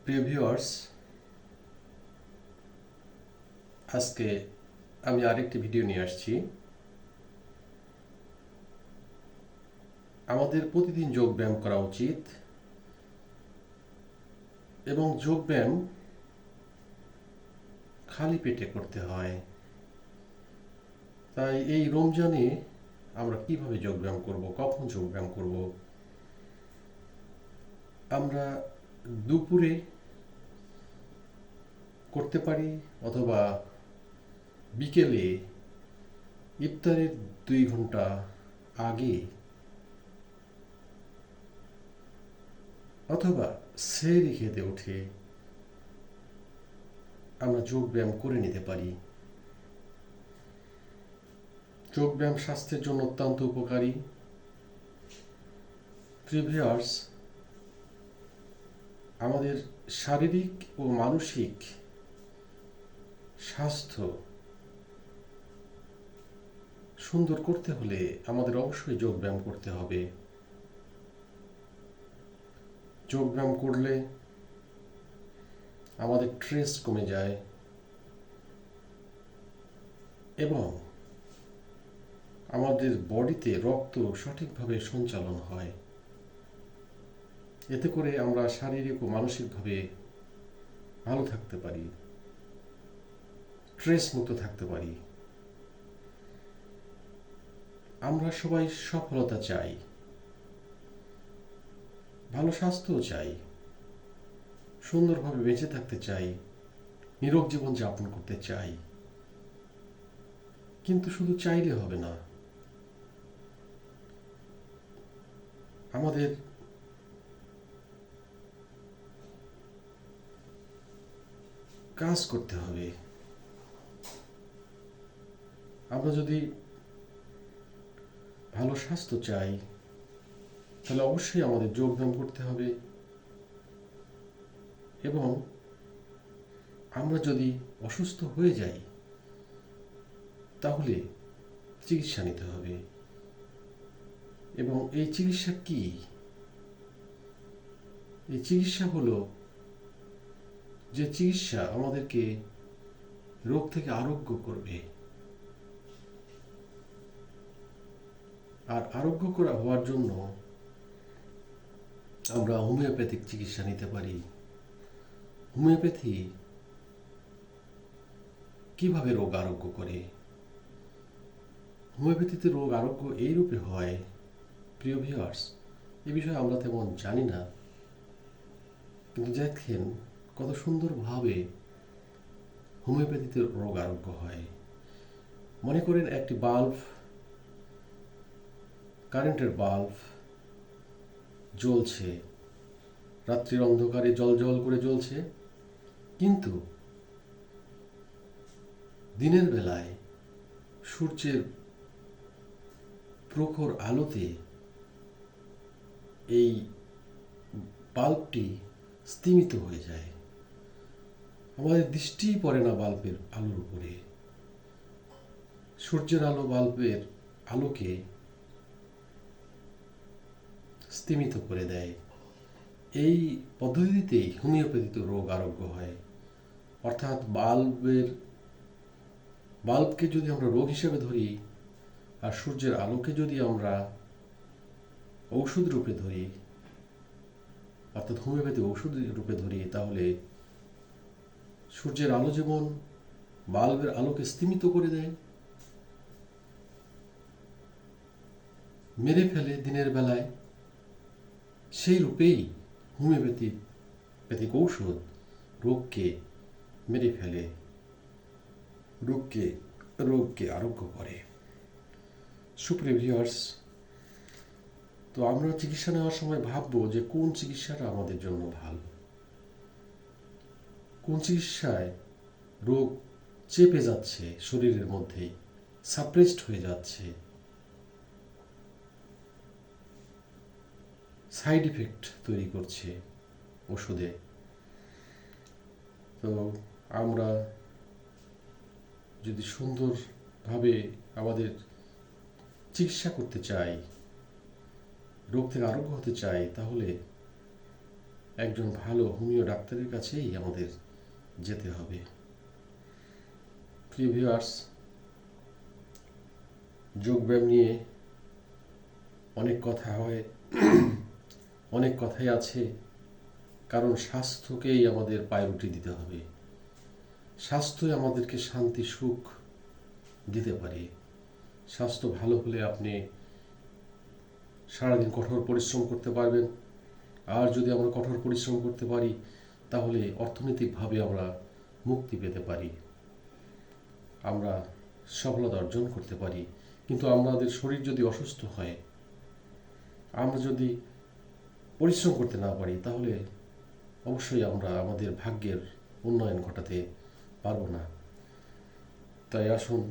প্রিয় ভিউয়ার্স, আজকে আমি আরেকটি ভিডিও নিয়ে আসছি। আমাদের প্রতিদিন যোগ ব্যায়াম করা উচিত এবং যোগ ব্যায়াম খালি পেটে করতে হয়। তাই এই রমজানে আমরা কিভাবে যোগ ব্যায়াম করব, কখন যোগ ব্যায়াম করব? আমরা দুপুরে করতে পারি অথবা বিকেলে ইফতারের 2 ঘন্টা আগে অথবা সেহরি খেতে উঠে আমরা যোগ ব্যায়াম করে নিতে পারি। যোগ ব্যায়াম স্বাস্থ্যের জন্য অত্যন্ত উপকারী। প্রিয় ভিউয়ার্স, আমাদের শারীরিক ও মানসিক স্বাস্থ্য সুন্দর করতে হলে আমাদের অবশ্যই যোগ ব্যায়াম করতে হবে। যোগ ব্যায়াম করলে আমাদের স্ট্রেস কমে যায় এবং আমাদের বডিতে রক্ত সঠিকভাবে সঞ্চালন হয়। এতে করে আমরা শারীরিক ও মানসিকভাবে ভালো থাকতে পারি, স্ট্রেস মুক্ত থাকতে পারি। আমরা সবাই সফলতা চাই, ভালো স্বাস্থ্যও চাই, সুন্দরভাবে বেঁচে থাকতে চাই, নীরব জীবন যাপন করতে চাই। কিন্তু শুধু চাইলে হবে না, আমাদের কাজ করতে হবে। আমরা যদি ভালো স্বাস্থ্য চাই তাহলে অবশ্যই আমাদের যোগ ব্যায়াম করতে হবে এবং আমরা যদি অসুস্থ হয়ে যাই তাহলে চিকিৎসা নিতে হবে। এবং এই চিকিৎসা কি? এই চিকিৎসা হলো যে চিকিৎসা আমাদেরকে রোগ থেকে আরোগ্য করবে। আর আরোগ্য করা হওয়ার জন্য আমরা হোমিওপ্যাথিক চিকিৎসা নিতে পারি। হোমিওপ্যাথি কিভাবে রোগ আরোগ্য করে? হোমিওপ্যাথিতে রোগ আরোগ্য এই রূপে হয়। প্রিয় ভিউয়ার্স, এ বিষয়ে আমরা তেমন জানি না, কিন্তু দেখেন কত সুন্দরভাবে হোমিওপ্যাথিতে রোগ আরোগ্য হয়। মনে করেন একটি বাল্ব, কারেন্টের বাল্ব জ্বলছে, রাত্রির অন্ধকারে জ্বল করে জ্বলছে, কিন্তু দিনের বেলায় সূর্যের প্রখর আলোতে এই বাল্বটি স্তিমিত হয়ে যায়। আমাদের দৃষ্টিই পড়ে না বাল্বের আলোর উপরে। সূর্যের আলো বাল্বের আলোকে স্তিমিত করে দেয়। এই পদ্ধতিতেই হোমিওপ্যাথিতে রোগ আরোগ্য হয়। অর্থাৎ বাল্বকে যদি আমরা রোগ হিসেবে ধরি আর সূর্যের আলোকে যদি আমরা ঔষধ রূপে ধরি, অর্থাৎ হোমিওপ্যাথি ঔষধ রূপে ধরি, তাহলে সূর্যের আলো যেমন বাল্বের আলোকে স্তিমিত করে দেয়, মেরে ফেলে দিনের বেলায়, সেই রূপেই হোমিওপ্যাথিক ঔষধ রোগকে মেরে ফেলে, রোগকে আরোগ্য করে। সুপ্রিয় ভিউয়ার্স, তো আমরা চিকিৎসা নেওয়ার সময় ভাববো যে কোন চিকিৎসাটা আমাদের জন্য ভালো, কোন চিকিৎসায় রোগ চেপে যাচ্ছে শরীরের মধ্যে, সাপ্রেসড হয়ে যাচ্ছে, সাইড ইফেক্ট তৈরি করছে ওষুধে। তো আমরা যদি সুন্দরভাবে আমাদের চিকিৎসা করতে চাই, রোগ থেকে আরোগ্য হতে চাই, তাহলে একজন ভালো হোমিও ডাক্তারের কাছেই আমাদের যেতে হবে। প্রিয় ভিউয়ার্স, যোগব্যায়াম নিয়ে অনেক কথা হয়, অনেক কথাই আছে, কারণ স্বাস্থ্যকেই আমাদের প্রায়োরিটি দিতে হবে। স্বাস্থ্যই আমাদেরকে শান্তি সুখ দিতে পারে। স্বাস্থ্য ভালো হলে আপনি সারাদিন কঠোর পরিশ্রম করতে পারবেন। আর যদি আমরা কঠোর পরিশ্রম করতে পারি তাহলে অর্থনৈতিকভাবে আমরা মুক্তি পেতে পারি, আমরা সফলতা অর্জন করতে পারি। কিন্তু আমাদের শরীর যদি অসুস্থ হয়, আমরা যদি পরিশ্রম করতে না পারি, তাহলে অবশ্যই আমরা আমাদের ভাগ্যের উন্নয়ন ঘটাতে পারবো না। তাই আসুন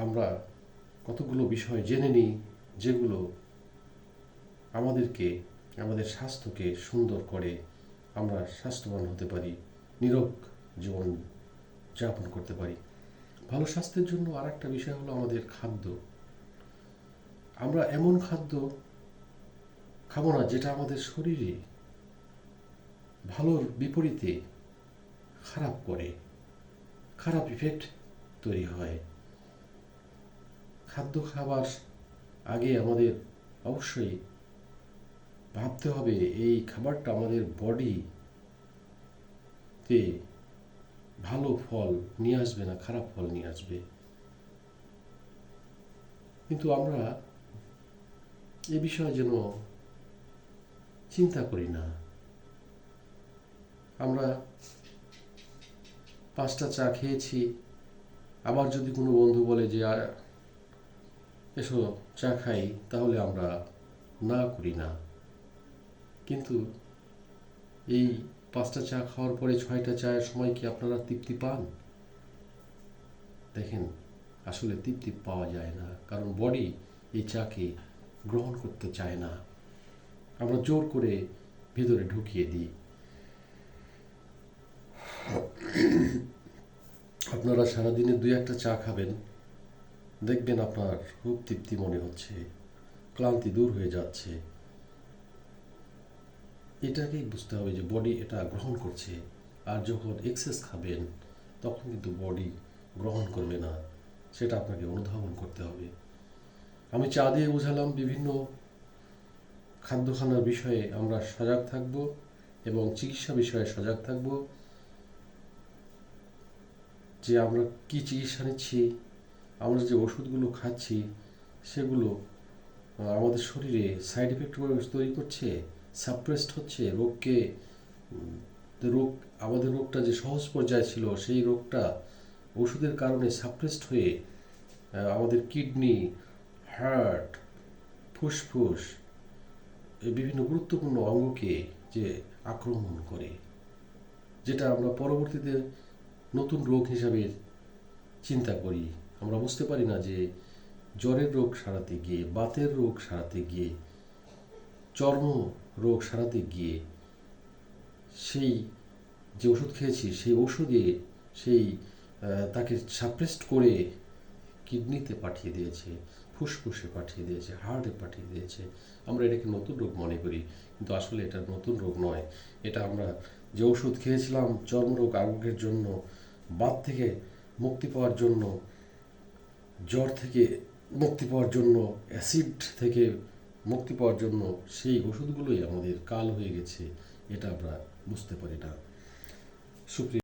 আমরা কতগুলো বিষয় জেনে নিই যেগুলো আমাদেরকে, আমাদের স্বাস্থ্যকে সুন্দর করে আমরা স্বাস্থ্যবান হতে পারি, নিরোগ জীবন যাপন করতে পারি। ভালো স্বাস্থ্যের জন্য আর একটা বিষয় হলো আমাদের খাদ্য। আমরা এমন খাদ্য খাবো না যেটা আমাদের শরীরে ভালোর বিপরীতে খারাপ করে, খারাপ ইফেক্ট তৈরি হয়। খাদ্য খাবার আগে আমাদের অবশ্যই ভাবতে হবে এই খাবারটা আমাদের বডিতে ভালো ফল নিয়ে আসবে না খারাপ ফল নিয়ে আসবে। কিন্তু আমরা এ বিষয়ে যেন চিন্তা করি না। আমরা 5টা চা খেয়েছি, আবার যদি কোনো বন্ধু বলে যে এসো চা খাই, তাহলে আমরা না করি না। কিন্তু এই 5টা চা খাওয়ার পরে 6টা চায়ের সময় কি আপনারা তৃপ্তি পান? দেখেন, আসলে তৃপ্তি পাওয়া যায় না, কারণ বডি এই চাকে গ্রহণ করতে চায় না। আমরা জোর করে ভেতরে ঢুকিয়ে দিই। আপনারা সারাদিনে 2-1টা চা খাবেন, দেখবেন আপনার খুব তৃপ্তি মনে হচ্ছে, ক্লান্তি দূর হয়ে যাচ্ছে। এটাকেই বুঝতে হবে যে বডি এটা গ্রহণ করছে। আর যখন এক্সেস খাবেন তখন কিন্তু বডি গ্রহণ করবে না, সেটা আপনাকে অনুধাবন করতে হবে। আমি চা দিয়ে বোঝালাম বিভিন্ন খাদ্য খানার বিষয়ে আমরা সজাগ থাকব এবং চিকিৎসা বিষয়ে সজাগ থাকব, যে আমরা কি চিকিৎসা নিচ্ছি, আমরা যে ওষুধগুলো খাচ্ছি সেগুলো আমাদের শরীরে সাইড এফেক্ট তৈরি করছে, সাপ্রেসড হচ্ছে রোগকে। আমাদের রোগটা যে সহজ পর্যায়ে ছিল সেই রোগটা ওষুধের কারণে সাপ্রেসড হয়ে আমাদের কিডনি, হার্ট, ফুসফুস এই বিভিন্ন গুরুত্বপূর্ণ অঙ্গকে যে আক্রমণ করে, যেটা আমরা পরবর্তীতে নতুন রোগ হিসাবে চিন্তা করি। আমরা বুঝতে পারি না যে জ্বরের রোগ সারাতে গিয়ে, বাতের রোগ সারাতে গিয়ে, চর্ম রোগ সারাতে গিয়ে সেই যে ওষুধ খেয়েছি সেই ওষুধে তাকে সাপ্রেসড করে কিডনিতে পাঠিয়ে দিয়েছে, ফুসফুসে পাঠিয়ে দিয়েছে, হার্টে পাঠিয়ে দিয়েছে। আমরা এটাকে নতুন রোগ মনে করি, কিন্তু আসলে এটা নতুন রোগ নয়। এটা আমরা যে ওষুধ খেয়েছিলাম চর্মরোগ আরোগ্যের জন্য, বাত থেকে মুক্তি পাওয়ার জন্য, জ্বর থেকে মুক্তি পাওয়ার জন্য, অ্যাসিড থেকে মুক্তি পাওয়ার জন্য, সেই ওষুধগুলোই আমাদের কাল হয়ে গেছে, এটা আমরা বুঝতে পারি না। সুপ্রিয়